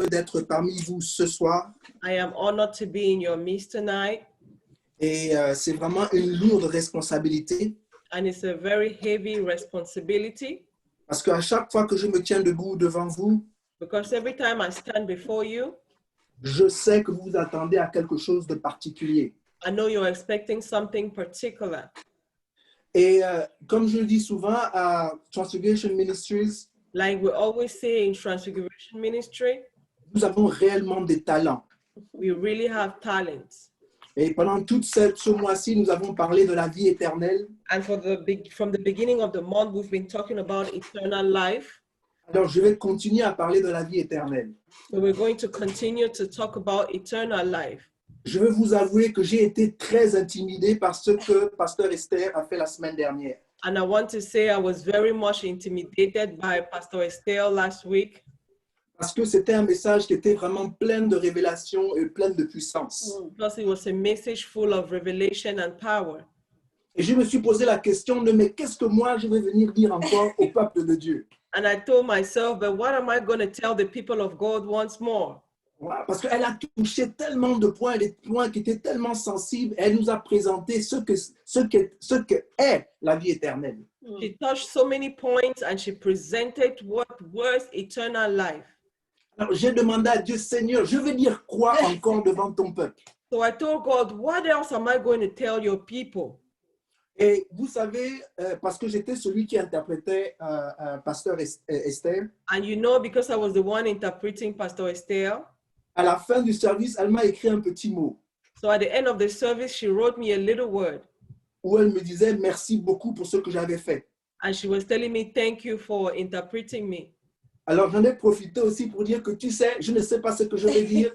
d'être parmi vous ce soir. I am honored to be in your midst tonight, Et c'est vraiment une lourde responsabilité and it's a very heavy responsibility parce qu'à chaque fois que je me tiens debout devant vous, because every time I stand before you, je sais que vous vous attendez à quelque chose de particulier. I know you're expecting something particular. Et comme je le dis souvent à Transfiguration Ministries, Like we always say in Transfiguration Ministry, nous avons réellement des talents. we really have talents. Et pendant tout ce mois-ci, nous avons parlé de la vie éternelle. And from the beginning of the month, we've been talking about eternal life. Alors, je vais continuer à parler de la vie éternelle. So we're going to continue to talk about eternal life. Je veux vous avouer que j'ai été très intimidé par ce que Pasteur Esther a fait la semaine dernière. And I want to say I was very much intimidated by Pastor Estelle last week Parce que c'était un message qui était vraiment plein de révélations et plein de puissance. because it was a message full of revelation and power. Et je me suis posé la question de mais qu'est-ce que moi je vais venir dire encore au peuple de Dieu? And I told myself, but what am I going to tell the people of God once more? Voilà, parce qu'elle a touché tellement de points, des points qui étaient tellement sensibles. Elle nous a présenté ce que est la vie éternelle. She touched so many points and she presented what was eternal life. Alors j'ai demandé à Dieu, Seigneur, je vais dire quoi encore devant ton peuple? So I told God, what else am I going to tell your people? Et vous savez, parce que j'étais celui qui interprétait Pasteur Esther, And you know, because I was the one interpreting Pastor Estelle, à la fin du service, elle m'a écrit un petit mot so at the end of the service, she wrote me a little word. où elle me disait merci beaucoup pour ce que j'avais fait. And she was telling me, thank you for interpreting me. Alors j'en ai profité aussi pour dire que tu sais, je ne sais pas ce que je vais dire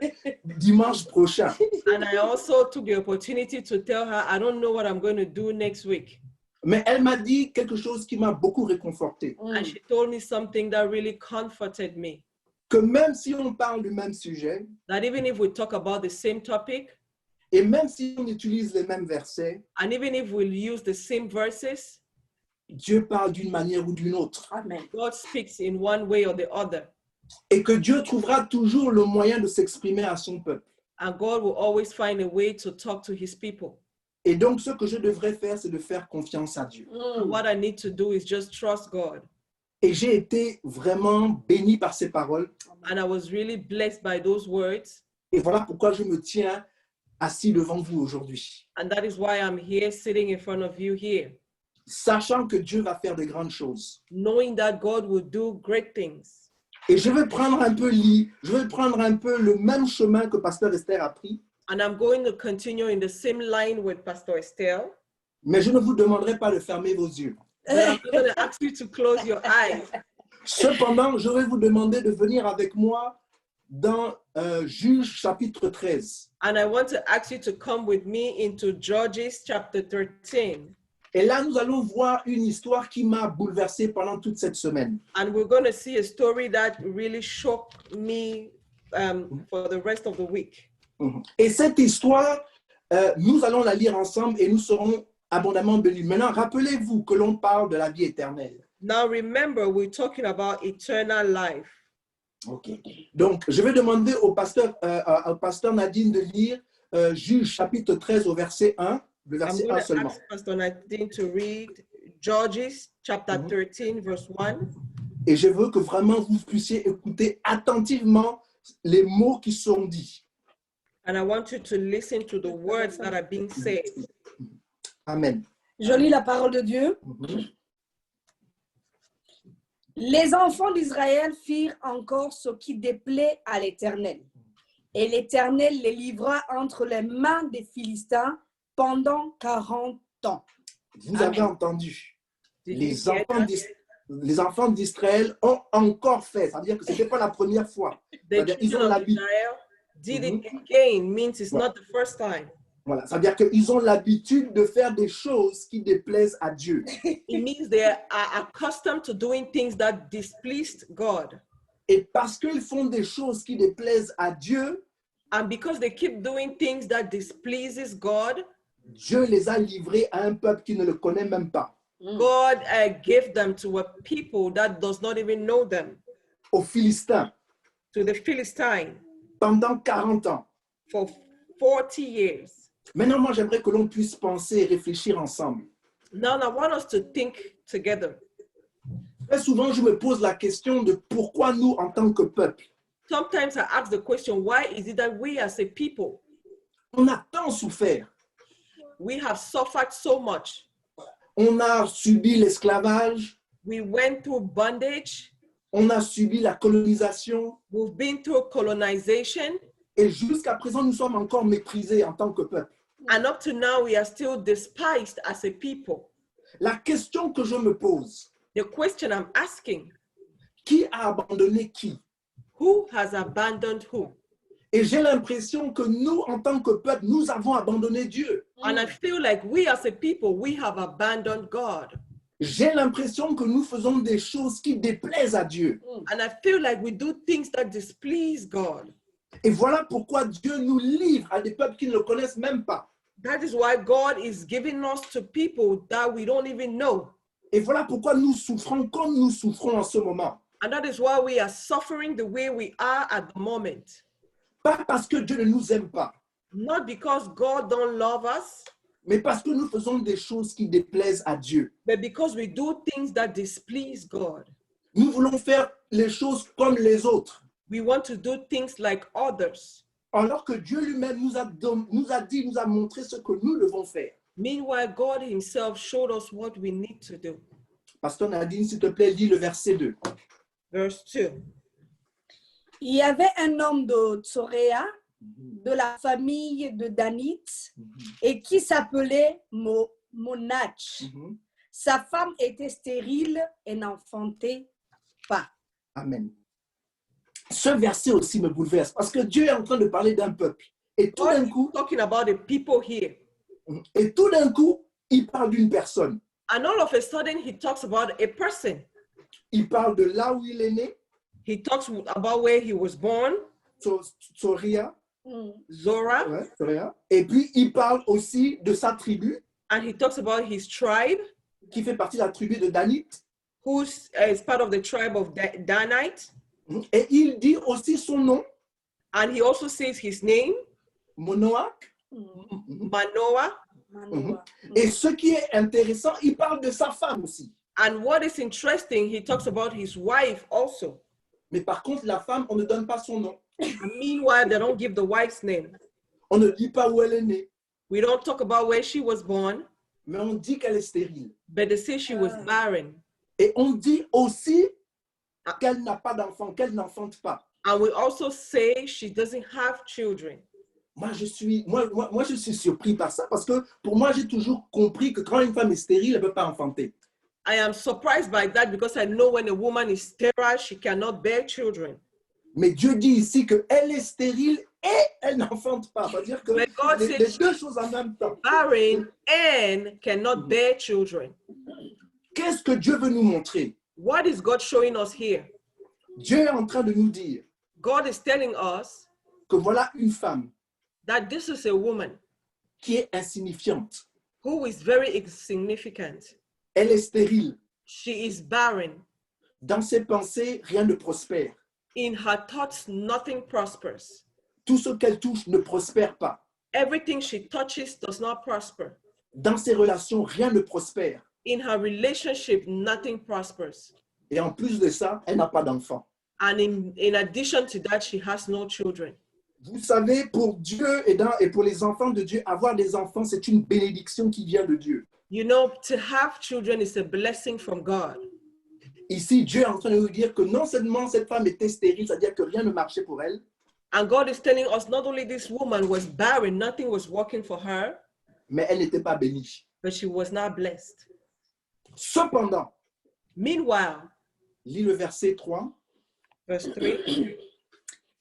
dimanche prochain. And I also took the opportunity to tell her, I don't know what I'm going to do next week. Mais elle m'a dit quelque chose qui m'a beaucoup réconforté. And she told me something that really comforted me. Que même si on parle du même sujet, That even if we talk about the same topic, et même si on utilise les mêmes versets, and even if we use the same verses, Dieu parle d'une manière ou d'une autre. Amen. God speaks in one way or the other. Et que Dieu trouvera toujours le moyen de s'exprimer à son peuple. And God will always find a way to talk to his people. Et donc, ce que je devrais faire, c'est de faire confiance à Dieu. What I need to do is just trust God. Et j'ai été vraiment béni par ces paroles. And I was really blessed by those words. Et voilà pourquoi je me tiens assis devant vous aujourd'hui. And that is why I'm here sitting in front of you here. Sachant que Dieu va faire de grandes choses. Knowing that God will do great things. Et je vais prendre un peu le même chemin que Pasteur Esther a pris. And I'm going to continue in the same line with Pastor Estelle. Mais je ne vous demanderai pas de fermer vos yeux. But I'm going to ask you to close your eyes. Cependant, je vais vous demander de venir avec moi dans Juges chapitre 13. And I want to ask you to come with me into Judges chapter 13. Et là, nous allons voir une histoire qui m'a bouleversé pendant toute cette semaine. And we're going to see a story that really shocked me for the rest of the week. Et cette histoire, nous allons la lire ensemble et nous serons abondamment bénis. Maintenant, rappelez-vous que l'on parle de la vie éternelle. Now remember, we're talking about eternal life. Okay. Donc, je vais demander au pasteur Nadine de lire Juges chapitre 13 au verset 1, le verset 1 seulement. Ask Pastor Nadine to read Judges chapter 13, verse 1. Et je veux que vraiment vous puissiez écouter attentivement les mots qui sont dits. And I want you to listen to the words that are being said. Amen. Je lis la parole de Dieu. Les enfants d'Israël firent encore ce qui déplaît à l'Éternel. Et l'Éternel les livra entre les mains des Philistins pendant 40 ans. Vous avez entendu. Les enfants d'Israël ont encore fait. Ça veut dire que ce n'était pas la première fois. Ils ont l'habitude. Did it again means it's not the first time. Voilà, ça veut dire qu'ils ont l'habitude de faire des choses qui déplaisent à Dieu. It means they are accustomed to doing things that displeased God. Et parce qu'ils font des choses qui déplaisent à Dieu, and because they keep doing things that displeases God, Dieu les a livrés à un peuple qui ne le connaît même pas. God gave them to a people that does not even know them. Aux Philistins. to the Philistine pendant 40 ans. for 40 years. Maintenant, moi, j'aimerais que l'on puisse penser et réfléchir ensemble. Now I want us to think together. Très souvent, je me pose la question de pourquoi nous, en tant que peuple, Sometimes I ask the question, why is it that we as a people, on a tant souffert. we have suffered so much? On a subi l'esclavage, We went through bondage, on a subi la colonisation, we've been through colonization, et jusqu'à présent, nous sommes encore méprisés en tant que peuple. and up to now we are still despised as a people. La question que je me pose, The question I'm asking, qui a abandonné qui? who has abandoned who? Et j'ai l'impression que nous, en tant que peuple, nous avons abandonné Dieu. And I feel like we as a people, we have abandoned God. J'ai l'impression que nous faisons des choses qui déplaisent à Dieu. And I feel like we do things that displease God. Et voilà pourquoi Dieu nous livre à des peuples qui ne le connaissent même pas. That is why God is giving us to people that we don't even know. Et voilà pourquoi nous souffrons comme nous souffrons en ce moment. And that is why we are suffering the way we are at the moment. Pas parce que Dieu ne nous aime pas, Not because God don't love us, mais parce que nous faisons des choses qui déplaisent à Dieu. but because we do things that displease God. Nous voulons faire les choses comme les autres, We want to do things like others. alors que Dieu lui-même nous a montré ce que nous devons faire. Meanwhile, God himself showed us what we need to do. Pasteur Nadine, s'il te plaît, lis le verset 2. Verse 2. Il y avait un homme de Tsoréa, de la famille de Danite, et qui s'appelait Monach. Sa femme était stérile et n'enfantait pas. Amen. Ce verset aussi me bouleverse parce que Dieu est en train de parler d'un peuple. Et tout d'un coup, Talking about the people here. Il parle d'une personne. And all of a sudden, he talks about a person. Il parle de là où il est né, He talks about where he was born, Tsoria, Zora, ouais, Tsoria. Et puis il parle aussi de sa tribu, and he talks about his tribe, qui fait partie de la tribu de Danite. who is part of the tribe of Danite. Et il dit aussi son nom, And he also says his name, Monoach. Manoah. Et ce qui est intéressant, il parle de sa femme aussi. And what is interesting, he talks about his wife also. Mais par contre, la femme, on ne donne pas son nom. And meanwhile, they don't give the wife's name. On ne dit pas où elle est née, We don't talk about where she was born, mais on dit qu'elle est stérile. but they say she was barren. Et on dit aussi qu'elle n'a pas d'enfant, qu'elle n'enfante pas. And we also say she doesn't have children. Moi, je suis surpris par ça parce que pour moi, j'ai toujours compris que quand une femme est stérile, elle ne peut pas enfanter. I am surprised by that because I know when a woman is sterile, she cannot bear children. Mais Dieu dit ici qu'elle est stérile et elle n'enfante pas. C'est-à-dire que Mais God les said deux choses en même temps. Barren and cannot bear children. Qu'est-ce que Dieu veut nous montrer? What is God showing us here? Dieu est en train de nous dire God is telling us que voilà une femme that this is a woman qui est insignifiante. who is very insignificant. Elle est stérile. She is barren. Dans ses pensées, rien ne prospère. In her thoughts, nothing prospers. Tout ce qu'elle touche ne prospère pas. Everything she touches does not prosper. Dans ses relations, rien ne prospère. In her relationship, nothing prospers. Et en plus de ça, elle n'a pas d'enfant. And in addition to that, she has no children. Vous savez, pour Dieu et pour les enfants de Dieu, avoir des enfants, c'est une bénédiction qui vient de Dieu. You know, to have children is a blessing from God. Ici, Dieu est en train de nous dire que non seulement cette femme était stérile, c'est-à-dire que rien ne marchait pour elle, And God is telling us not only this woman was barren, nothing was working for her, mais elle n'était pas bénie. but she was not blessed. Cependant, Meanwhile, lis le verset 3. verse 3,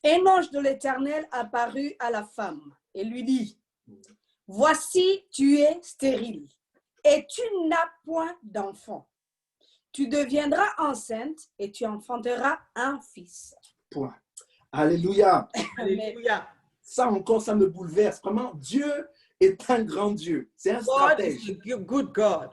Un ange de l'Éternel apparut à la femme et lui dit, « Voici, tu es stérile et tu n'as point d'enfant. Tu deviendras enceinte et tu enfanteras un fils. » Point. Alléluia. hallelujah. Ça encore, ça me bouleverse. Vraiment, Dieu est un grand Dieu. C'est un God stratège. is a good God.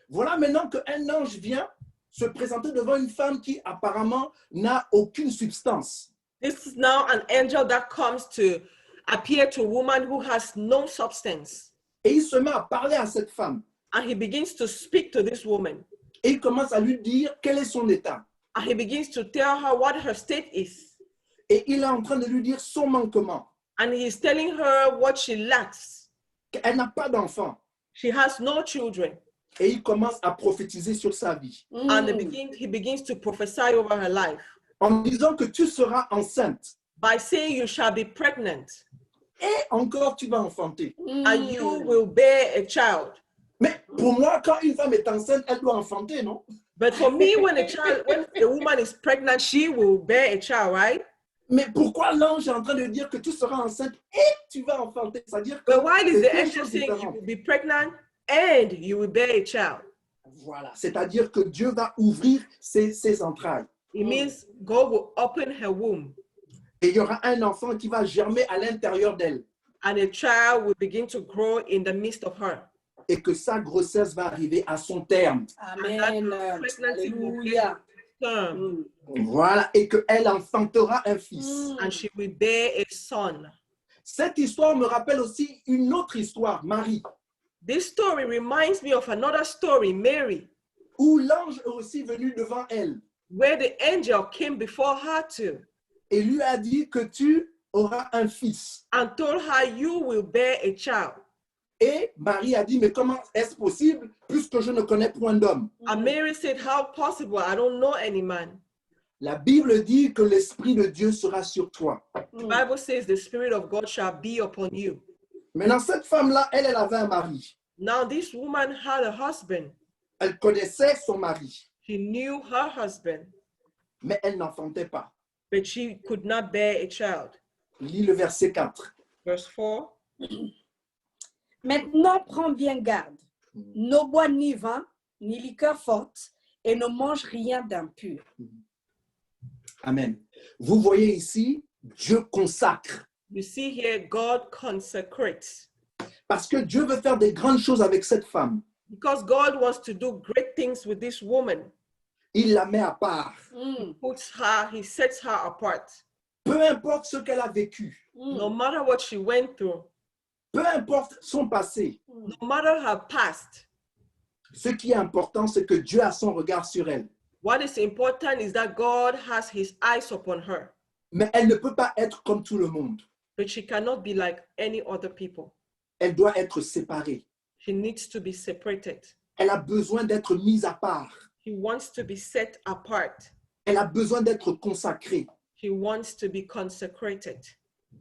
Voilà maintenant qu'un ange vient se présenter devant une femme qui apparemment n'a aucune substance. This is now an angel that comes to appear to a woman who has no substance. Et il se met à parler à cette femme. And he begins to speak to this woman. Et il commence à lui dire quel est son état. And he begins to tell her what her state is. Et il est en train de lui dire son manquement. And he's telling her what she lacks. Elle n'a pas d'enfant. She has no children. Et il commence à prophétiser sur sa vie. And he begins to prophesy over her life En disant que tu seras enceinte. by saying, you shall be pregnant Et encore, tu vas enfanter. and you will bear a child. Mais pour moi, quand une femme est enceinte, elle doit enfanter, non? But for me, when a woman is pregnant, she will bear a child, right? Mais pourquoi l'ange est en train de dire que tu seras enceinte et tu vas enfanter? C'est-à-dire que But why is c'est the deux angel choses saying you différentes. will be pregnant and you will bear a child? Voilà, c'est-à-dire que Dieu va ouvrir ses entrailles. It means God will open her womb Et il y aura un enfant qui va germer à l'intérieur d'elle. and a child will begin to grow in the midst of her. Et que sa grossesse va arriver à son terme. Amen. Alléluia. Alléluia. Voilà, et qu'elle enfantera un fils. And she will bear a son. Cette histoire me rappelle aussi une autre histoire, Marie, This story reminds me of another story, Mary, où l'ange est aussi venu devant elle where the angel came before her too et lui a dit que tu auras un fils. and told her, you will bear a child. Et Marie a dit, mais comment est-ce possible puisque je ne connais point d'homme? And Mary said, how possible? I don't know any man. La Bible dit que l'Esprit de Dieu sera sur toi. The Bible says the Spirit of God shall be upon you. Maintenant, cette femme-là, elle avait un mari. Now this woman had a husband. Elle connaissait son mari, She knew her husband, mais elle n'enfantait pas. but she could not bear a child. Lis le verset 4. Verse 4. Maintenant, prends bien garde. Ne bois ni vin, ni liqueur forte, et ne mange rien d'impur. Amen. Vous voyez ici, Dieu consacre. You see here, God consecrates. Parce que Dieu veut faire des grandes choses avec cette femme. Because God wants to do great things with this woman. Il la met à part. He sets her apart. Peu importe ce qu'elle a vécu, No matter what she went through, peu importe son passé, no matter her past, ce qui est important, c'est que Dieu a son regard sur elle. what is important is that God has his eyes upon her. Mais elle ne peut pas être comme tout le monde. But she cannot be like any other people. Elle doit être séparée. She needs to be separated. Elle a besoin d'être mise à part. She wants to be set apart. Elle a besoin d'être consacrée. She wants to be consecrated.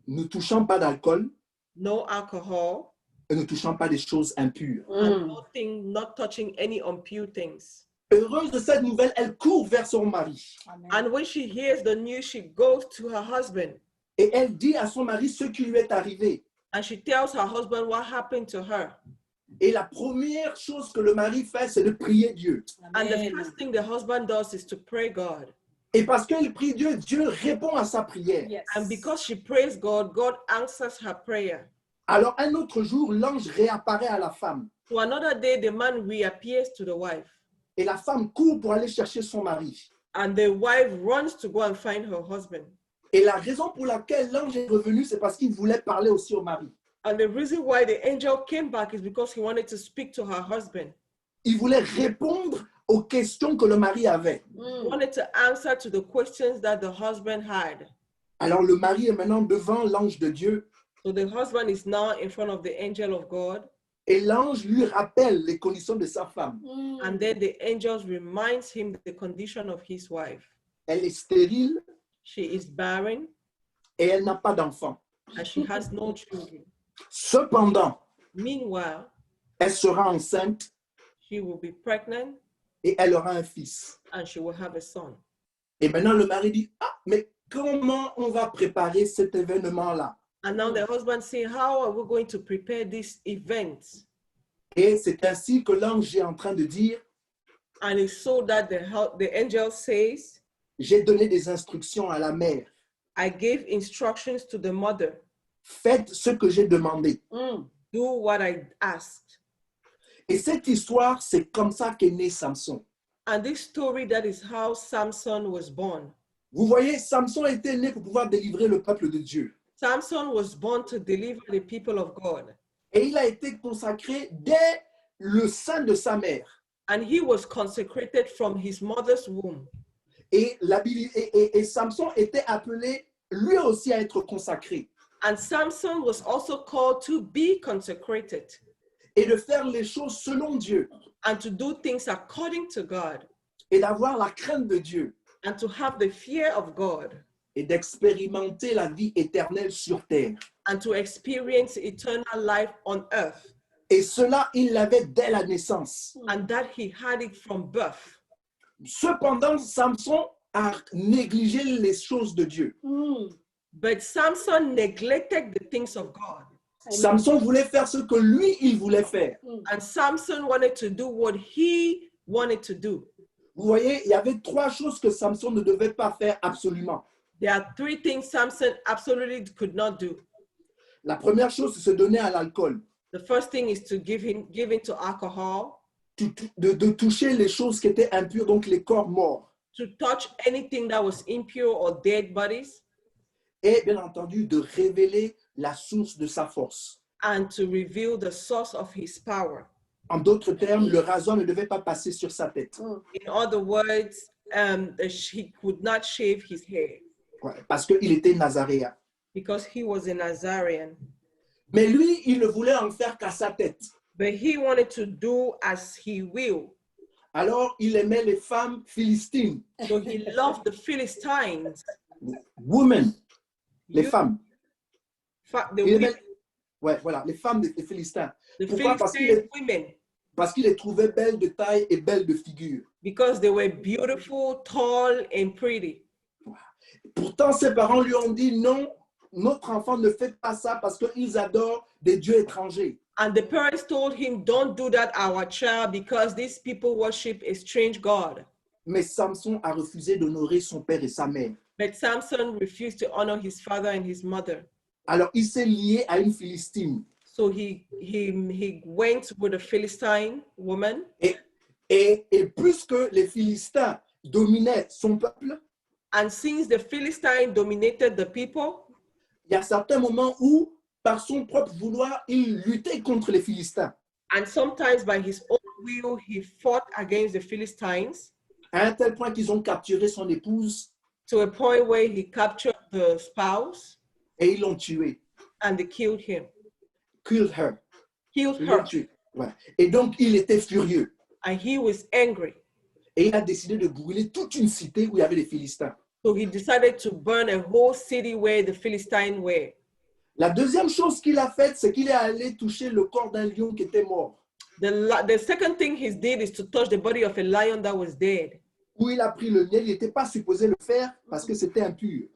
Ne touchant pas d'alcool No alcohol, et ne touchant pas des choses impures. and not touching any impure things. Heureuse de cette nouvelle, elle court vers son mari. And when she hears the news, she goes to her husband Et elle dit à son mari ce qui lui est arrivé. and she tells her husband what happened to her. Et la première chose que le mari fait, c'est de prier Dieu. And the first thing the husband does is to pray God. Et parce qu'il prie Dieu, Dieu répond à sa prière. Yes. And because she prays God, God answers her prayer. Alors un autre jour, l'ange réapparaît à la femme. So another day, the man reappears to the wife. Et la femme court pour aller chercher son mari. And the wife runs to go and find her husband. Et la raison pour laquelle l'ange est revenu, c'est parce qu'il voulait parler aussi au mari. And the reason why the angel came back is because he wanted to speak to her husband. Il voulait répondre aux questions que le mari avait. He wanted to answer to the questions that the husband had. Alors le mari est maintenant devant l'ange de Dieu. So the husband is now in front of the angel of God. Et l'ange lui rappelle les conditions de sa femme. And then the angel reminds him the condition of his wife. Elle est stérile She is barren et elle n'a pas d'enfant. and she has no children. Cependant, Meanwhile, elle sera enceinte she will be pregnant et elle aura un fils. and she will have a son. Et maintenant le mari dit, ah, mais comment on va préparer cet événement-là? And now the husband saying, how are we going to prepare this event? Et c'est ainsi que l'ange est en train de dire, And it's so that the angel says, j'ai donné des instructions à la mère. I gave instructions to the mother. Faites ce que j'ai demandé. Do what I asked. Et cette histoire, c'est comme ça qu'est né Samson. And this story, that is how Samson was born. Vous voyez, Samson était né pour pouvoir délivrer le peuple de Dieu. Samson was born to deliver the people of God. Et il a été consacré dès le sein de sa mère. And he was consecrated from his mother's womb. Et Samson était appelé lui aussi à être consacré. And Samson was also called to be consecrated Et de faire les choses selon Dieu. and to do things according to God Et d'avoir la crainte de Dieu. and to have the fear of God Et d'expérimenter la vie éternelle sur terre. and to experience eternal life on earth. Et cela, il l'avait dès la naissance. And that he had it from birth. Cependant, Samson a négligé les choses de Dieu. But Samson neglected the things of God. Samson voulait faire ce que lui, il voulait faire. And Samson wanted to do what he wanted to do. Vous voyez, il y avait trois choses que Samson ne devait pas faire absolument. There are three things Samson absolutely could not do. La première chose, c'est se donner à l'alcool. The first thing is to give into alcohol, De toucher les choses qui étaient impures, donc les corps morts. to touch anything that was impure or dead bodies, Et bien entendu, de révéler la source de sa force. and to reveal the source of his power. En d'autres termes, le rasoir ne devait pas passer sur sa tête. In other words, he could not shave his hair Ouais, parce qu'il était nazaréen. because he was a Nazarene. Mais lui, il ne voulait en faire qu'à sa tête. But he wanted to do as he will. Alors, il aimait les femmes philistines, So he loved the Philistines. women, les You- femmes. The, Il women, aimait, ouais, voilà, les femmes des Philistins. the Pourquoi? Philistine women, Parce qu'il les trouvait belles de taille et belles de figure. because they were beautiful, tall, and pretty. Pourtant, ses parents lui ont dit non, notre enfant ne fait pas ça parce qu'ils adorent des dieux étrangers. And the parents told him, don't do that, our child, because these people worship a strange God. Mais Samson a refusé d'honorer son père et sa mère. But Samson refused to honor his father and his mother. Alors, il s'est lié à une Philistine. So he went with a Philistine woman. Et puisque les Philistins dominaient son peuple, And since the Philistine dominated the people, il y a certains moments où, par son propre vouloir, il luttait contre les Philistins. and sometimes by his own will, he fought against the Philistines À un tel point qu'ils ont capturé son épouse to a point where he captured the spouse et ils l'ont tué. and they killed him. Killed her. Killed Ils l'ont her. tué. Ouais. Et donc, il était furieux. And he was angry. Et il a décidé de brûler toute une cité où il y avait les Philistins. So he decided to burn a whole city where the Philistines were. La deuxième chose qu'il a faite, c'est qu'il est allé toucher le corps d'un lion qui était mort. The second thing he did is to touch the body of a lion that was dead. Où il a pris le miel, il n'était pas supposé le faire parce que c'était impur.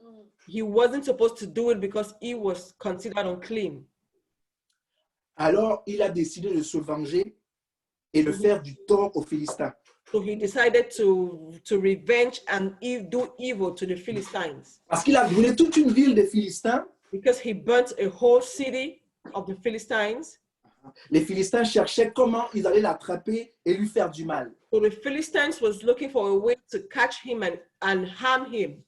He wasn't supposed to do it because he was considered unclean. Alors, il a décidé de se venger et de faire du tort aux Philistins. So he decided to revenge and do evil to the Philistines Parce qu'il a brûlé toute une ville des Philistins. because he burnt a whole city of the Philistines. Les Philistins cherchaient comment ils allaient l'attraper et lui faire du mal. So the Philistines was looking for a way to catch him and harm him.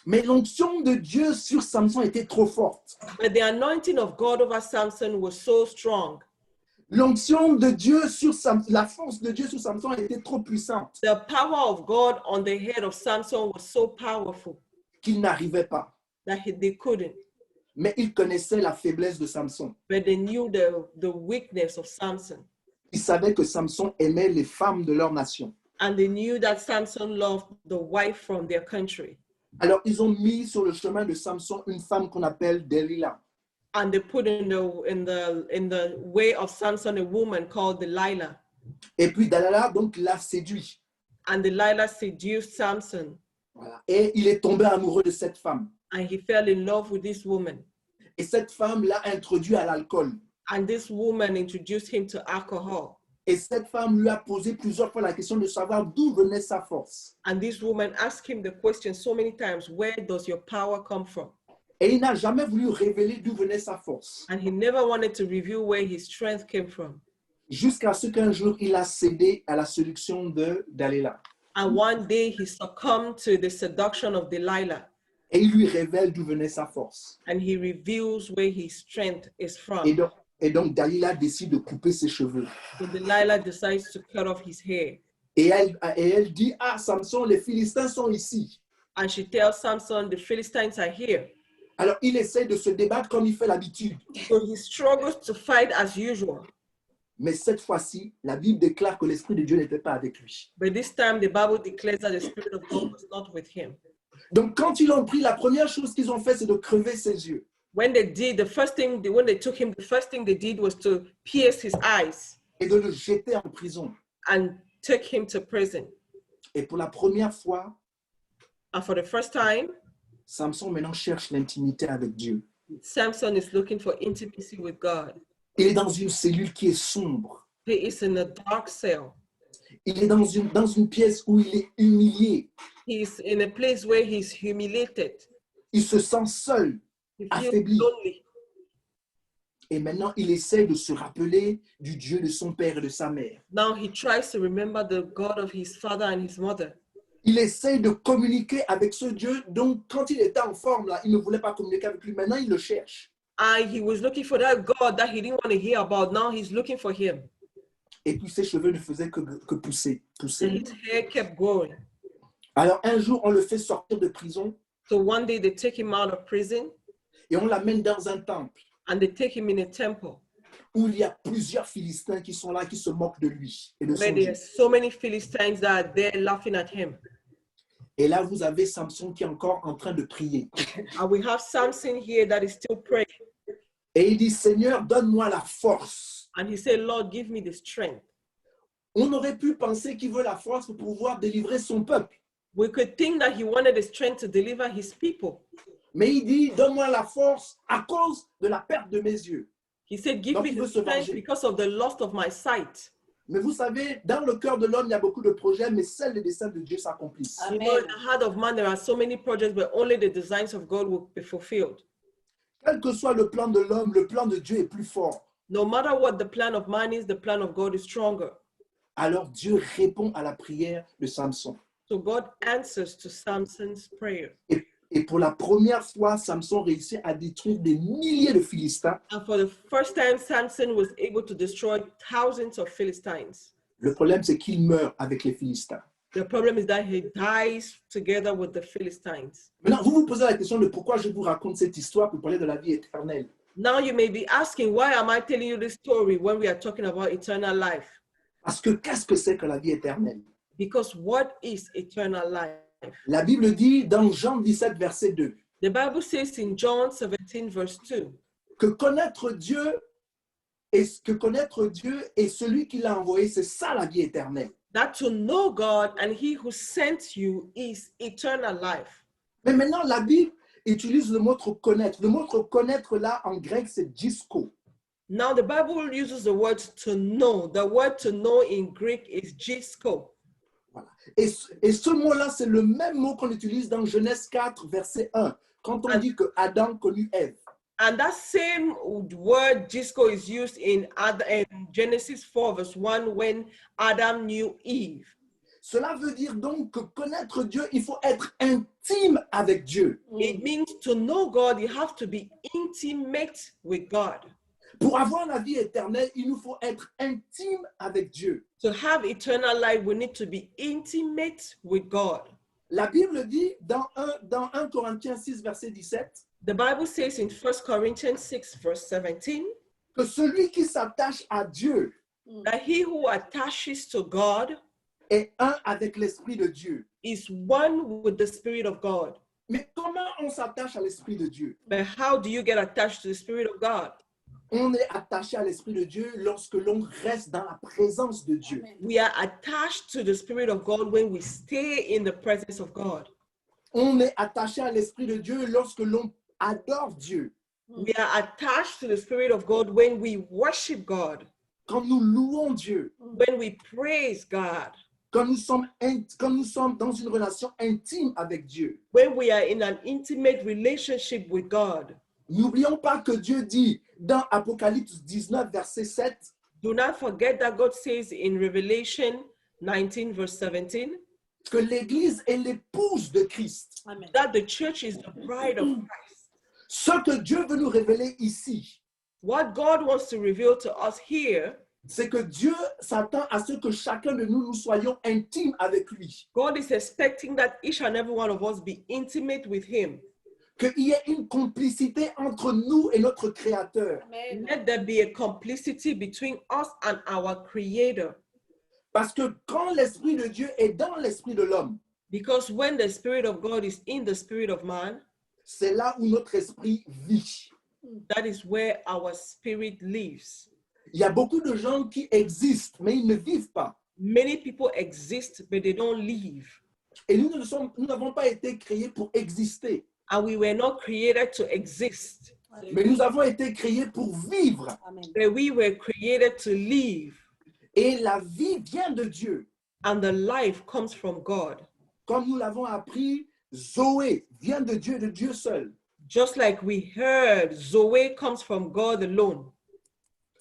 Mais l'onction de Dieu sur Samson était trop forte. But the anointing of God over Samson was so strong. L'onction de Dieu sur Samson, la force de Dieu sur Samson était trop puissante The power of God on the head of Samson was so powerful qu'il n'arrivait pas. that they couldn't. Mais il connaissait la faiblesse de Samson. But they knew the weakness of Samson. Il savait que Samson aimait les femmes de leur nation. And they knew that Samson loved the wife from their country. Alors, ils ont mis sur le chemin de Samson une femme qu'on appelle Delilah. And they put in the way of Samson a woman called Delilah. Et puis Delilah, donc, l'a séduit. And Delilah seduced Samson. Voilà. Et il est tombé amoureux de cette femme. And he fell in love with this woman. Et cette femme l'a introduit à l'alcool. And this woman introduced him to alcohol. Et cette femme lui a posé plusieurs fois la question de savoir d'où venait sa force. And this woman asked him the question so many times, where does your power come from? Et il n'a jamais voulu révéler d'où venait sa force. And he never wanted to reveal where his strength came from. Jusqu'à ce qu'un jour, il a cédé à la séduction de Delilah. And one day he succumbed to the seduction of Delilah, et il lui révèle d'où venait sa force. and he reveals where his strength is Et from. donc, et donc Dalila décide de couper ses cheveux. So Delilah decides to cut off his hair. Et elle dit, ah, Samson, les Philistins sont ici. And she tells Samson, the Philistines are here. Alors, il essaie de se débattre comme il fait l'habitude. So he struggles to fight as usual. Mais cette fois-ci, la Bible déclare que l'Esprit de Dieu n'était pas avec lui. But this time, the Bible declares that the Spirit of God was not with him. Donc, quand ils l'ont pris, la première chose qu'ils ont fait, c'est de crever ses yeux. When they did, when they took him, the first thing they did was to pierce his eyes Et de le jeter en prison. and took him to prison. Et pour la première fois, And for the first time, Samson maintenant cherche l'intimité avec Dieu. Samson is looking for intimacy with God. Il est dans une cellule qui est sombre. He is in a dark cell. Il est dans une pièce où il est humilié. He's in a place where he's humiliated. Il se sent seul, He feels affaibli. lonely. Et maintenant, il essaie de se rappeler du Dieu de son père et de sa mère. Now he tries to remember the God of his father and his mother. Il essaie de communiquer avec ce Dieu dont, quand il était en forme, là, il ne voulait pas communiquer avec lui. Maintenant, il le cherche. And he was looking for that God that he didn't want to hear about. Now he's looking for him. Et puis, ses cheveux ne faisaient que pousser. And his hair kept growing. Alors, un jour, on le fait sortir de prison So one day they take him out of prison et on l'amène dans un temple and they take him in a temple où il y a plusieurs Philistins qui sont là, qui se moquent de lui et de where son Dieu. there's so many Philistines that are there laughing at him. Et là, vous avez Samson qui est encore en train de prier. And we have Samson here that is still praying. Et il dit, Seigneur, donne-moi la force. And he said, Lord, give me the strength. On aurait pu penser qu'il veut la force pour pouvoir délivrer son peuple. We could think that he wanted the strength to deliver his people. Mais il dit, donne-moi la force à cause de la perte de mes yeux. He said, give Donc, me il the veut se strength venger. because of the loss of my sight. Mais vous savez, dans le cœur de l'homme, il y a beaucoup de projets, mais seuls les desseins de Dieu s'accomplissent. You know, in the heart of man, there are so many projects, but only the designs of God will be fulfilled. Quel que soit le plan de l'homme, le plan de Dieu est plus fort. No matter what the plan of man is, the plan of God is stronger. Alors Dieu répond à la prière de Samson. So God answers to Samson's prayer. Et pour la première fois, Samson réussit à détruire des milliers de Philistins. And for the first time, Samson was able to destroy thousands of Philistines. Le problème, c'est qu'il meurt avec les Philistins. The problem is that he dies together with the Philistines. Maintenant, vous vous posez la question de pourquoi je vous raconte cette histoire pour parler de la vie éternelle. Now you may be asking, why am I telling you this story when we are talking about eternal life? Parce que qu'est-ce que c'est que la vie éternelle? Because what is eternal life? La Bible dit dans Jean 17, verset 2, The Bible says in John 17, verse 2, que connaître Dieu et celui qui l'a envoyé, c'est ça la vie éternelle. that to know God and he who sent you is eternal life. Mais maintenant, la Bible utilise le mot connaître. Le mot connaître là, en grec, c'est gisko. Now the Bible uses the word to know. The word to know in Greek is gisko. Voilà. Et ce mot-là, c'est le même mot qu'on utilise dans Genèse 4, verset 1, quand on dit que Adam connut Ève. And that same word gisko is used in Genesis 4, verse 1, when Adam knew Eve. Cela veut dire donc que connaître Dieu, il faut être intime avec Dieu. It means to know God, you have to be intimate with God. Pour avoir la vie éternelle, il nous faut être intime avec Dieu. To have eternal life, we need to be intimate with God. La Bible dit dans 1 Corinthiens 6, verset 17, The Bible says in 1 Corinthians 6, verse 17, que celui qui s'attache à Dieu that he who attaches to God est un avec l'Esprit de Dieu. is one with the Spirit of God. Mais comment on s'attache à l'Esprit de Dieu? But how do you get attached to the Spirit of God? On est attaché à l'Esprit de Dieu lorsque l'on reste dans la présence de Dieu. We are attached to the Spirit of God when we stay in the presence of God. On est attaché à l'Esprit de Dieu lorsque l'on adore Dieu. We are attached to the Spirit of God when we worship God, Quand nous louons Dieu, when we praise God, quand nous sommes dans une relation intime avec Dieu. when we are in an intimate relationship with God. N'oublions pas que Dieu dit dans Apocalypse 19, verset 7, Do not forget that God says in Revelation 19, verse 17, que l'Église est l'épouse de Christ. Amen. that the church is the bride of Christ. Ce que Dieu veut nous révéler ici, What God wants to reveal to us here, c'est que Dieu s'attend à ce que chacun de nous soyons intimes avec lui. God is expecting that each and every one of us be intimate with Him. Qu'il y ait une complicité entre nous et notre Créateur. Amen. Let there be a complicity between us and our Creator. Parce que quand l'Esprit de Dieu est dans l'Esprit de l'homme, Because when the Spirit of God is in the spirit of man, c'est là où notre esprit vit. that is where our spirit lives. Il y a beaucoup de gens qui existent, mais ils ne vivent pas. Many people exist, but they don't live. Et nous n'avons pas été créés pour exister, And we were not created to exist, mais nous avons été créés pour vivre. Amen. but we were created to live. Et la vie vient de Dieu. And the life comes from God. Comme nous l'avons appris, Zoé vient de Dieu seul. Just like we heard, Zoe comes from God alone.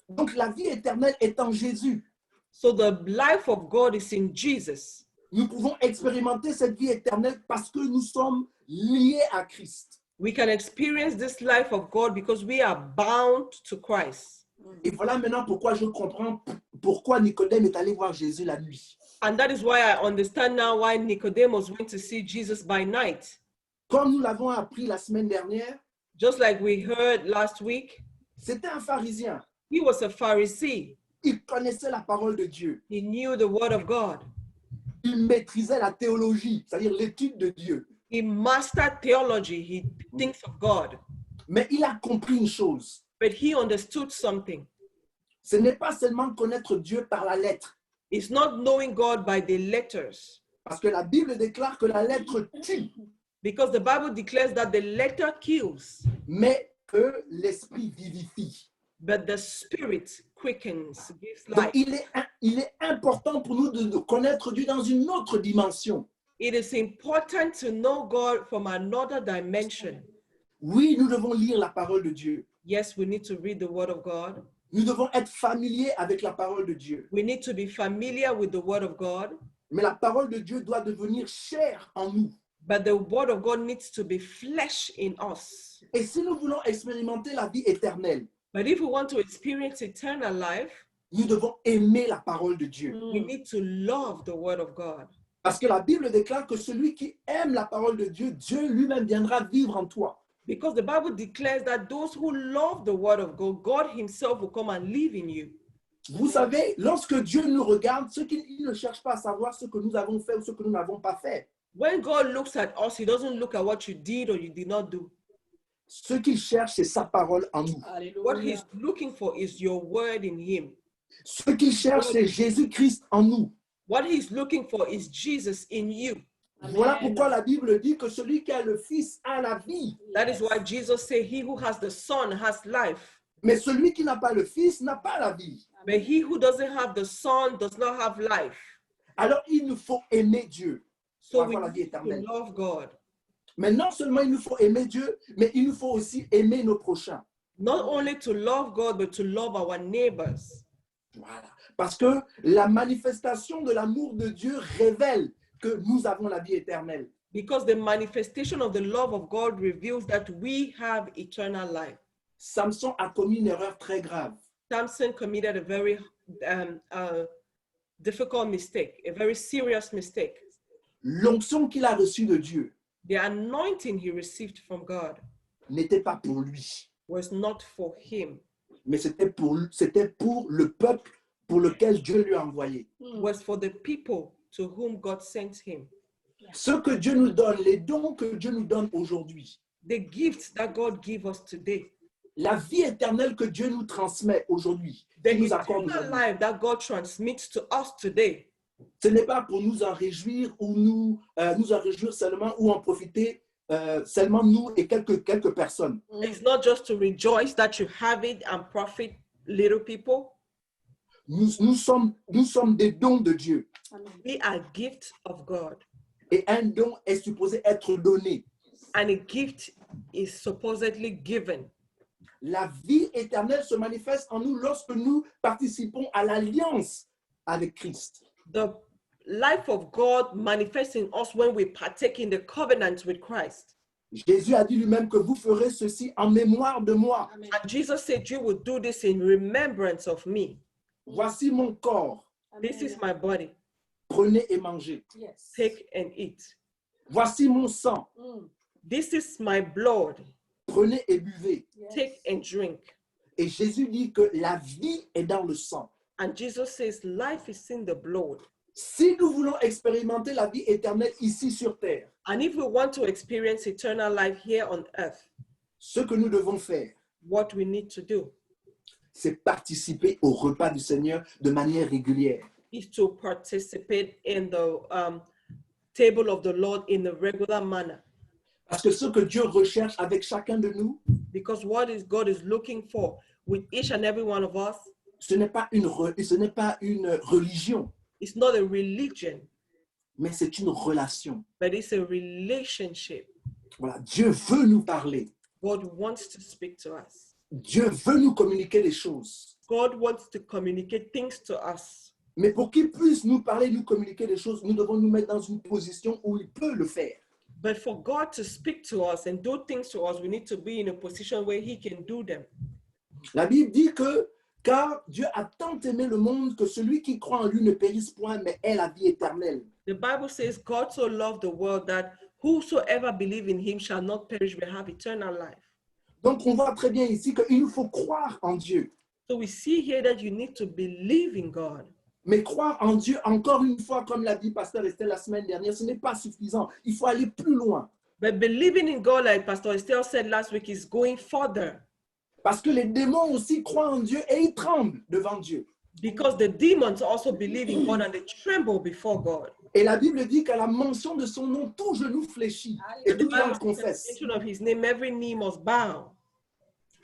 Donc la vie éternelle est en Jésus. So the life of God is in Jesus. Nous pouvons expérimenter cette vie éternelle parce que nous sommes liés à Christ. We can experience this life of God because we are bound to Christ. Et voilà maintenant pourquoi je comprends pourquoi Nicodème est allé voir Jésus la nuit. And that is why I understand now why Nicodemus went to see Jesus by night. Comme nous l'avons appris la semaine dernière, Just like we heard last week, c'était un pharisien. he was a Pharisee. Il connaissait la parole de Dieu. He knew the word of God. Il maîtrisait la théologie, c'est-à-dire l'étude de Dieu. He mastered theology. He thinks of God. Mais il a compris une chose. But he understood something. Ce n'est pas seulement connaître Dieu par la lettre. It's not knowing God by the letters. Parce que la Bible déclare que la lettre tue, Because the Bible declares that the letter kills, mais que l'esprit vivifie. but the spirit quickens, gives Donc life. il est important pour nous de connaître Dieu dans une autre dimension. It is important to know God from another dimension. Oui, nous devons lire la parole de Dieu. Yes, we need to read the word of God. Nous devons être familiers avec la parole de Dieu. We need to be familiar with the word of God, Mais la parole de Dieu doit devenir chair en nous. but the word of God needs to be flesh in us. Et si nous voulons expérimenter la vie éternelle, But if we want to experience eternal life, nous devons aimer la parole de Dieu. we need to love the word of God. Parce que la Bible déclare que celui qui aime la parole de Dieu, Dieu lui-même viendra vivre en toi. Because the Bible declares that those who love the word of God, God himself will come and live in you. Vous savez, lorsque Dieu nous regarde, il ne cherche pas à savoir ce que nous avons fait ou ce que nous n'avons pas fait. When God looks at us, he doesn't look at what you did or you did not do. Ce qu'il cherche, c'est sa parole en nous. What he's looking for is your word in him. Ce qu'il cherche, c'est Jésus-Christ en nous. What he's looking for is Jesus in you. Voilà pourquoi la Bible dit que celui qui a le Fils a la vie. That is why Jesus said, he who has the Son has life. Mais celui qui n'a pas le Fils n'a pas la vie. But he who doesn't have the Son does not have life. Alors il nous faut aimer Dieu pour So we avoir la vie need to éternelle. love God. Mais non seulement il nous faut aimer Dieu, mais il nous faut aussi aimer nos prochains. Not only to love God, but to love our neighbors. Voilà. Parce que la manifestation de l'amour de Dieu révèle que nous avons la vie éternelle. Because the manifestation of the love of God reveals that we have eternal life. Samson a commis une erreur très grave. Samson committed a very difficult mistake, a very serious mistake. L'onction qu'il a reçue de Dieu The anointing he received from God n'était pas pour lui, was not for him, mais c'était pour le peuple pour lequel Dieu lui a envoyé. was for the people to whom God sent him. Ce que Dieu nous donne, les dons que Dieu nous donne aujourd'hui, The gifts that God gives us today, la vie éternelle que Dieu nous transmet aujourd'hui, the qu'il nous accorde eternal aujourd'hui, life that God transmits to us today, ce n'est pas pour nous en réjouir ou nous en réjouir seulement ou en profiter seulement nous et quelques personnes. it's not just to rejoice that you have it and profit little people. Nous sommes des dons de Dieu We are gifts of God, et un don est supposé être donné. and a gift is supposedly given. La vie éternelle se manifeste en nous lorsque nous participons à l'alliance avec Christ. The life of God manifests in us when we partake in the covenant with Christ. Jésus a dit lui-même que vous ferez ceci en mémoire de moi. Amen. And Jesus said, you will do this in remembrance of me. Voici mon corps, This is my body. prenez et mangez. Yes. Take and eat. Voici mon sang, This is my blood. prenez et buvez. Yes. Take and drink. Et Jésus dit que la vie est dans le sang. And Jesus says, life is in the blood. Si nous voulons expérimenter la vie éternelle ici sur terre, And if we want to experience eternal life here on earth, ce que nous devons faire, what we need to do c'est participer au repas du Seigneur de manière régulière. is to participate in the table of the Lord in a regular manner. Parce que ce que Dieu recherche avec chacun de nous, Because what is God is looking for with each and every one of us, ce n'est pas une religion, it's not a religion, mais c'est une relation. but it's a relationship. Voilà, Dieu veut nous parler. God wants to speak to us. Dieu veut nous communiquer des choses. God wants to communicate things to us. Mais pour qu'il puisse nous parler, nous communiquer des choses, nous devons nous mettre dans une position où il peut le faire. But for God to speak to us and do things to us, we need to be in a position where He can do them. La Bible dit que car Dieu a tant aimé le monde que celui qui croit en lui ne périsse point, mais ait la vie éternelle. The Bible says, God so loved the world that whosoever believe in Him shall not perish but have eternal life. Donc on voit très bien ici qu'il nous faut croire en Dieu. So we see here that you need to believe in God. Mais croire en Dieu, encore une fois, comme l'a dit Pasteur Estelle la semaine dernière, ce n'est pas suffisant. Il faut aller plus loin. But believing in God, like Pastor Estelle said last week, is going further. Parce que les démons aussi croient en Dieu et ils tremblent devant Dieu. Because the demons also believe in God and they tremble before God. Et la Bible dit qu'à la mention de son nom, tout genou fléchit et The toute Bible langue says, confesse. at the mention of His name, every knee must bow.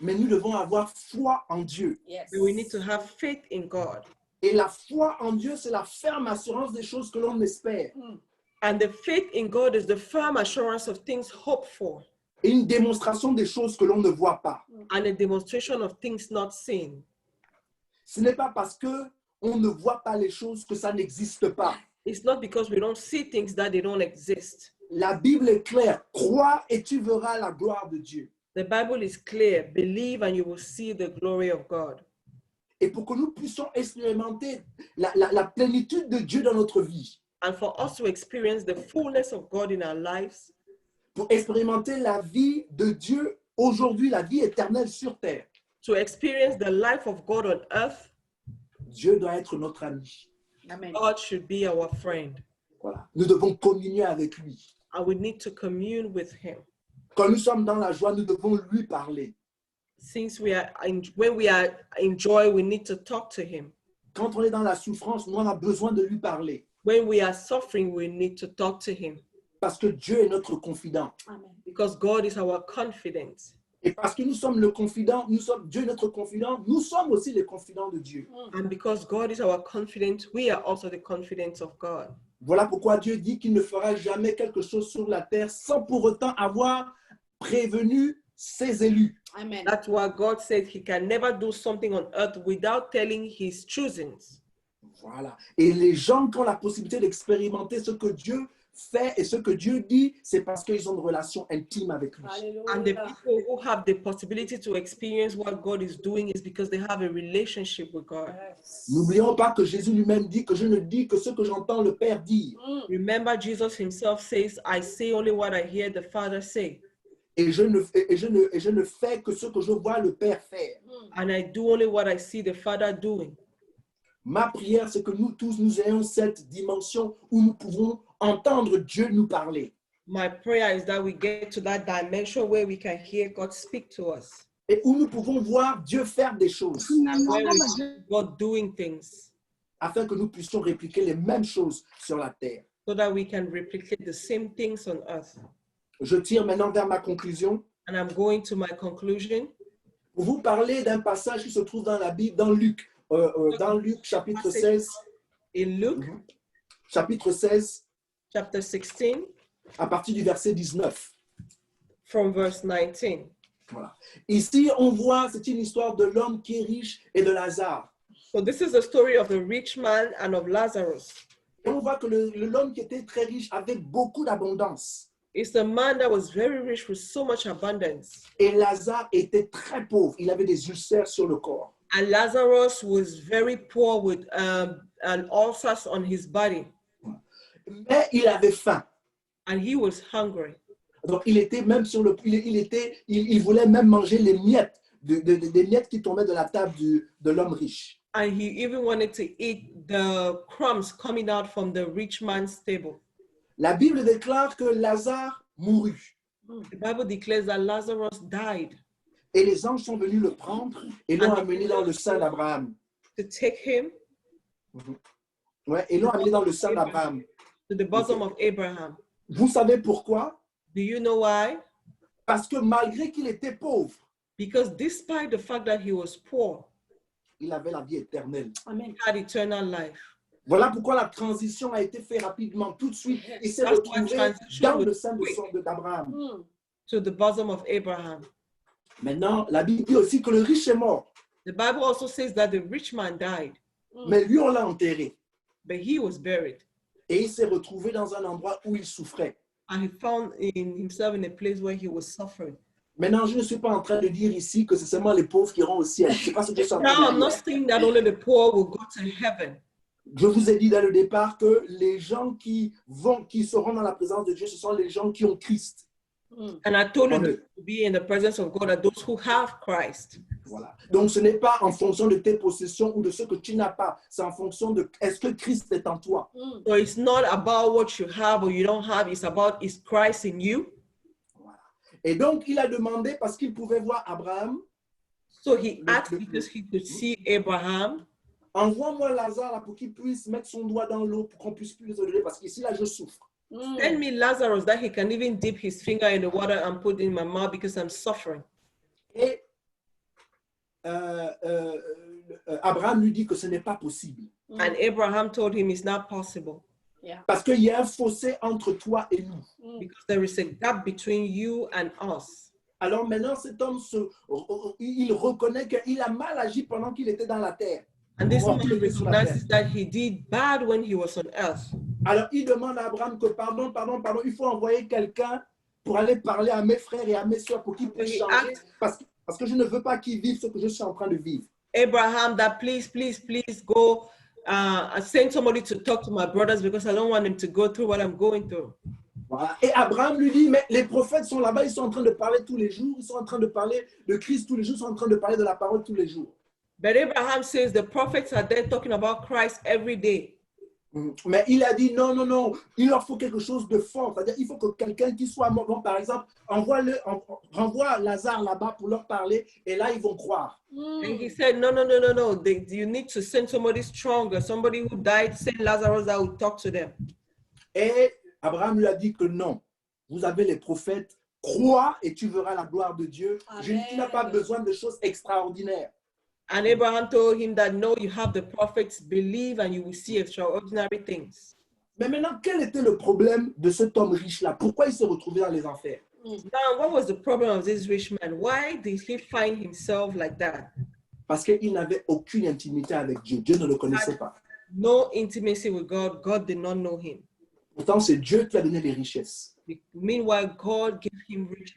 Mais nous devons avoir foi en Dieu. Yes. But we need to have faith in God. Et la foi en Dieu, c'est la ferme assurance des choses que l'on espère. And the faith in God is the firm assurance of things hoped for Et une démonstration des choses que l'on ne voit pas. and a demonstration of things not seen. Ce n'est pas parce que on ne voit pas les choses que ça n'existe pas. It's not because we don't see things that they don't exist. La Bible est claire. Crois et tu verras la gloire de Dieu. The Bible is clear. Believe and you will see the glory of God. Et pour que nous puissions expérimenter la plénitude de Dieu dans notre vie, And for us to experience the fullness of God in our lives, pour expérimenter la vie de Dieu aujourd'hui, la vie éternelle sur terre, to experience the life of God on earth, Dieu doit être notre ami. Amen. God should be our friend. Voilà. Nous devons communier avec lui. And we need to commune with Him. Quand nous sommes dans la joie, nous devons lui parler. Since when we are in joy, we need to talk to Him. Quand on est dans la souffrance, nous on a besoin de lui parler. When we are suffering, we need to talk to Him. Parce que Dieu est notre confident. Amen. Because God is our confidence. Et parce que nous sommes le confident, Dieu est notre confident, nous sommes aussi les confidents de Dieu. And because God is our confidence, we are also the confidence of God. Voilà pourquoi Dieu dit qu'il ne fera jamais quelque chose sur la terre sans pour autant avoir prévenu ses élus. Amen. That's why God said He can never do something on earth without telling His choosings. Voilà. Et les gens qui ont la possibilité d'expérimenter ce que Dieu fait et ce que Dieu dit, c'est parce qu'ils ont une relation intime avec lui. And the Hallelujah. people who have the possibility to experience what God is doing is because they have a relationship with God. Yes. N'oublions pas que Jésus lui-même dit que je ne dis que ce que j'entends le Père dire. Remember, Jesus Himself says, I say only what I hear the Father say, Et je ne fais que ce que je vois le Père faire. and I do only what I see the Father doing. Ma prière, c'est que nous tous, nous ayons cette dimension où nous pouvons entendre Dieu nous parler. My prayer is that we get to that dimension where we can hear God speak to us, Et où nous pouvons voir Dieu faire des choses where we see God doing things, afin que nous puissions répliquer les mêmes choses sur la terre. so that we can replicate the same things on earth. Je tire maintenant vers ma conclusion And I'm going to my conclusion. pour vous parler d'un passage qui se trouve dans la Bible, dans Luc chapitre 16, In Luke chapitre 16, chapter 16, à partir du verset 19. from verse 19. Voilà. Ici, on voit, c'est une histoire de l'homme qui est riche et de Lazare. So this is the story of the rich man and of Lazarus. Et on voit que l'homme qui était très riche avait beaucoup d'abondance. It's a man that was very rich with so much abundance. Et Lazare était très pauvre. Il avait des ulcères sur le corps. And Lazarus was very poor with an ulcers on his body. Mais il avait faim. And he was hungry. Donc, il était même sur le... Il voulait même manger les miettes, des miettes qui tombaient de la table de l'homme riche. And he even wanted to eat the crumbs coming out from the rich man's table. La Bible déclare que Lazare mourut. The Bible declares that Lazarus died. Et les anges sont venus le prendre et l'ont amené dans le sein d'Abraham. To take him Ouais, et l'ont amené dans le sein d'Abraham. to the bosom of Abraham. Vous savez pourquoi? Do you know why? Parce que malgré qu'il était pauvre, Because despite the fact that he was poor, il avait la vie éternelle. Amen. he had eternal life. Voilà pourquoi la transition a été faite rapidement, tout de suite. Il s'est That's why retrouvé transition dans was le sein quick. d'Abraham. To the bosom of Abraham. Maintenant, la Bible dit aussi que le riche est mort, The Bible also says that the rich man died, mais lui, on l'a enterré. but he was buried. Et il s'est retrouvé dans un endroit où il souffrait. And he found in himself in a place where he was suffering. Maintenant, je ne suis pas en train de dire ici que c'est seulement les pauvres qui iront au ciel. C'est pas ce que je suis en Now, train I'm de not dire. saying that only the poor will go to heaven. Je vous ai dit dès le départ que les gens qui seront dans la présence de Dieu, ce sont les gens qui ont Christ. And I told you Amen. to be in the presence of God are those who have Christ. Voilà. Donc, ce n'est pas en fonction de tes possessions ou de ce que tu n'as pas. C'est en fonction de est-ce que Christ est en toi. So it's not about what you have or you don't have. It's about is Christ in you. Voilà. Et donc, il a demandé, parce qu'il pouvait voir Abraham, So he asked because he could see Abraham. envoie-moi Lazare là, pour qu'il puisse mettre son doigt dans l'eau pour qu'on puisse plus le donner, parce qu'ici, là, je souffre. Send me Lazarus that he can even dip his finger in the water and put it in my mouth because I'm suffering. Et Abraham lui dit que ce n'est pas possible. And Abraham told him it's not possible Parce qu'il y a un fossé entre toi et nous. because there is a gap between you and us. Alors maintenant, cet homme, il reconnaît qu'il a mal agi pendant qu'il était dans la terre. And this Pendant man qu'il était sur la recognizes terre. that he did bad when he was on earth. Alors il demande à Abraham que pardon, il faut envoyer quelqu'un pour aller parler à mes frères et à mes soeurs pour qu'ils puissent changer. Parce que je ne veux pas qu'ils vivent ce que je suis en train de vivre. Abraham, that please go send somebody to talk to my brothers because I don't want them to go through what I'm going through. Voilà. Et Abraham lui dit, mais les prophètes sont là-bas, ils sont en train de parler tous les jours, ils sont en train de parler de Christ tous les jours, ils sont en train de parler de la parole tous les jours. But Abraham says the prophets are there talking about Christ every day. Mais il a dit non, il leur faut quelque chose de fort. C'est-à-dire il faut que quelqu'un qui soit mort, bon, par exemple, renvoie Lazare là-bas pour leur parler et là ils vont croire. And he said, no. You need to send somebody stronger, somebody who died, send Lazarus that will talk to them. Et Abraham lui a dit que non, vous avez les prophètes, crois et tu verras la gloire de Dieu. Tu n'as pas besoin de choses extraordinaires. And Abraham told him that no, you have the prophets, believe and you will see extraordinary things. Mais maintenant, quel était le problème de cet homme riche-là? Pourquoi il s'est retrouvé dans les enfers? Now, what was the problem of this rich man? Why did he find himself like that? Parce qu'il n'avait aucune intimité avec Dieu. Dieu ne le connaissait pas. No intimacy with God. God did not know him. Pourtant, c'est Dieu qui a donné les richesses. Meanwhile, God gave him riches.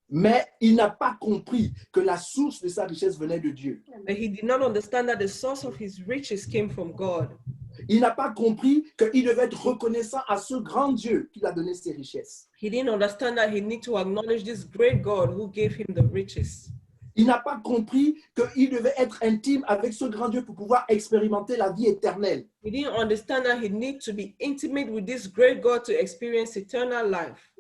Mais il n'a pas compris que la source de sa richesse venait de Dieu. But he did not understand that the source of his riches came from God. Il n'a pas compris qu'il devait être reconnaissant à ce grand Dieu qui lui a donné ses richesses. He didn't understand that he needed to acknowledge this great God who gave him the riches. Il n'a pas compris qu'il devait être intime avec ce grand Dieu pour pouvoir expérimenter la vie éternelle. He didn't understand that he needed to be intimate with this great God to experience eternal life.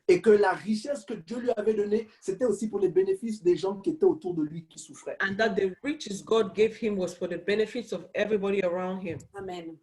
Et que la richesse que Dieu lui avait donnée, c'était aussi pour les bénéfices des gens qui étaient autour de lui, qui souffraient. And that the riches God gave him was for the benefits of everybody around him. Amen.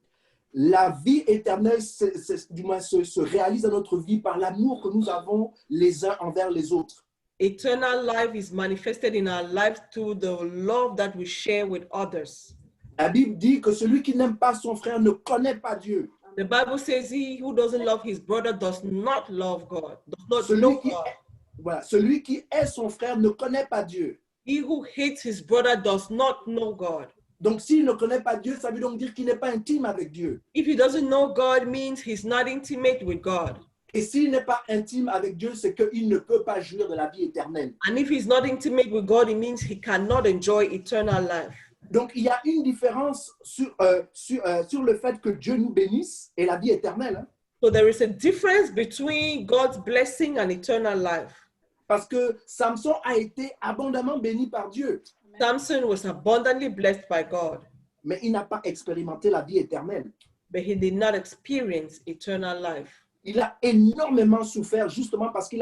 La vie éternelle se réalise dans notre vie par l'amour que nous avons les uns envers les autres. Eternal life is manifested in our lives through the love that we share with others. La Bible dit que celui qui n'aime pas son frère ne connaît pas Dieu. The Bible says he who doesn't love his brother does not love God, does not know God. Celui qui est son frère ne connaît pas Dieu. He who hates his brother does not know God. Donc, s'il ne connaît pas Dieu, ça veut donc dire qu'il n'est pas intime avec Dieu. If he doesn't know God, means he's not intimate with God. Et s'il n'est pas intime avec Dieu, c'est qu'il ne peut pas jouir de la vie éternelle. And if he's not intimate with God, it means he cannot enjoy eternal life. Donc, il y a une différence sur le fait que Dieu nous bénisse et la vie éternelle. Hein. So there is a difference between God's blessing and eternal life. Parce que Samson a été abondamment béni par Dieu, Samson was abundantly blessed by God, mais il n'a pas expérimenté la vie éternelle. but he did not experience eternal life. Il a énormément souffert justement parce qu'il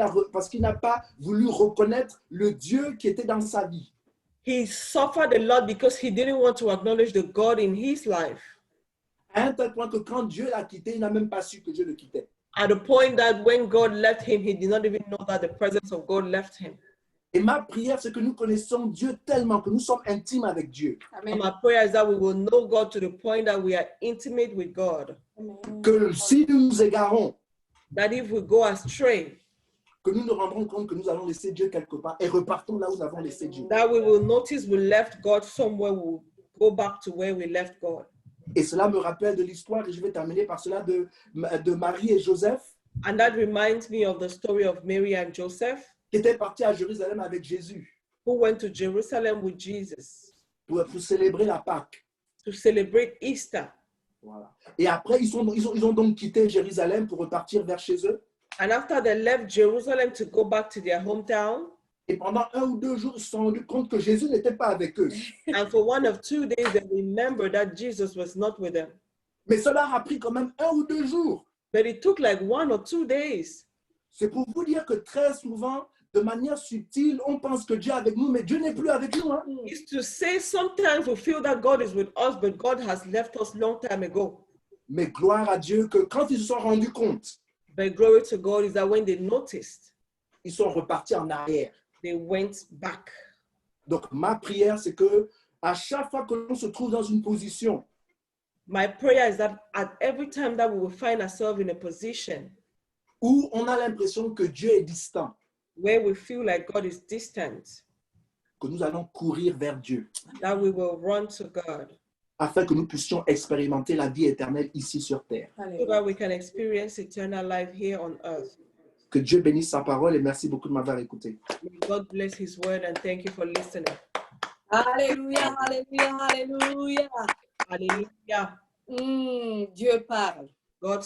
n'a pas voulu reconnaître le Dieu qui était dans sa vie. He suffered a lot because he didn't want to acknowledge the God in his life. À un tel point que quand Dieu l'a quitté, il n'a même pas su que Dieu le quittait. At the point that when God left him, he did not even know that the presence of God left him. Et ma prière, c'est que nous connaissons Dieu tellement que nous sommes intimes avec Dieu. And my prayer is that we will know God to the point that we are intimate with God. Que si nous nous égarons, That if we go astray, que nous nous rendrons compte que nous allons laisser Dieu quelque part et repartons là où nous avons laissé Dieu. that we will notice we left God somewhere, we will go back to where we left God. Et cela me rappelle de l'histoire, et je vais terminer par cela, de Marie et Joseph, And that reminds me of the story of Mary and Joseph, qui étaient partis à Jérusalem avec Jésus who went to Jerusalem with Jesus pour célébrer la Pâque. to celebrate Easter. Voilà. Et après, ils ont donc quitté Jérusalem pour repartir vers chez eux. And after they left Jerusalem to go back to their hometown, Et pendant 1 ou 2 jours, ils se sont rendus compte que Jésus n'était pas avec eux. and for 1 or 2 days, they remembered that Jesus was not with them. Mais cela a pris quand même 1 ou 2 jours. But it took like 1 or 2 days. C'est pour vous dire que très souvent, de manière subtile, on pense que Dieu est avec nous, mais Dieu n'est plus avec nous. Hein? It's to say sometimes we feel that God is with us, but God has left us long time ago. Mais gloire à Dieu que quand ils se sont rendus compte, But glory to God is that when they noticed, ils sont repartis en arrière. they went back. Donc ma prière, c'est que à chaque fois que l'on se trouve dans une position My prayer is that at every time that we will find ourselves in a position où on a l'impression que Dieu est distant, where we feel like God is distant, que nous allons courir vers Dieu, that we will run to God afin que nous puissions expérimenter la vie éternelle ici sur terre. so that we can experience eternal life here on earth. Que Dieu bénisse sa parole et merci beaucoup de m'avoir écouté. May God bless his word and thank you for listening. Alléluia, alléluia, alléluia. Hallelujah. Dieu parle. God